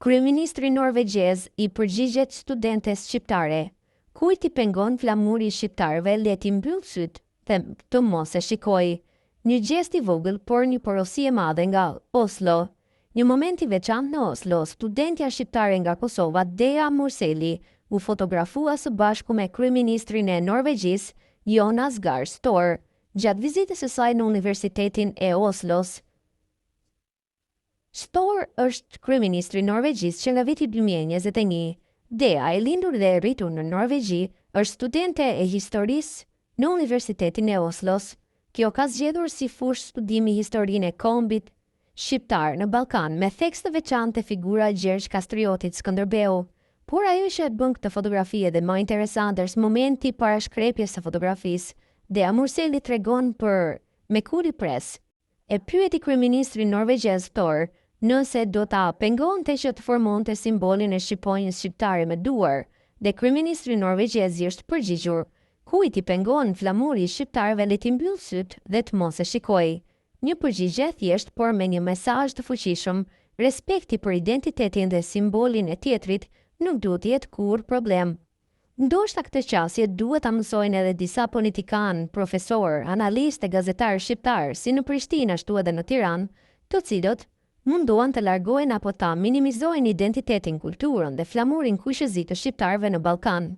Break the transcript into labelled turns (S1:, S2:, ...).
S1: Kryeministri norvegjez I përgjigjet studentes shqiptare. Kujt I pengon flamuri I shqiptarëve le t'i mbyll syt, të mos e shikoj. Një gjest I vogël, por një porosi e madhe nga Oslo. Një moment I veçantë në Oslo, studentja shqiptare nga Kosova, Dea Murseli, u fotografua së bashku me kryeministrin e Norvegjisë, Jonas Gahr Store, gjatë vizitës së saj në Universitetin e Oslos. Store është kryeministri I Norvegjisë që nga viti 2021. Dea, e lindur dhe e rritur në Norvegji, është studente e historisë në Universitetin e Oslos. Kjo ka zgjedhur si fushë studimi historinë e kombit shqiptar në Ballkan me theks të veçantë e figura Gjergj Kastriotit Skënderbeu. Por ajo që e bën këtë fotografi edhe më interesante është momenti I parashkrepjes së fotografisë. Dea Murseli tregon për Mercury Press. E pyeti kryeministrin norvegjez Store nëse do ta pengonte që të formonte simbolin e shqiponjës shqiptare me duar, dhe kryeministri norvegjez I është përgjigjur: kujt I pengon flamuri I shqiptarëve le t'i mbyll syt dhe të mos e shikoj. Një përgjigje thjesht, por me një mesazh të fuqishëm. Respekti për identitetin dhe simbolin e tjetrit nuk duhet jetë kur problem. Ndoshta këtë qasje duhet ta mësojnë edhe disa politikanë, profesor, analistë e gazetarë shqiptarë, si në Prishtinë ashtu edhe në Tiranë, të cilët munduan të largojnë apo ta minimizojnë identitetin, kulturën dhe flamurin kushëzi të shqiptarëve në Ballkan.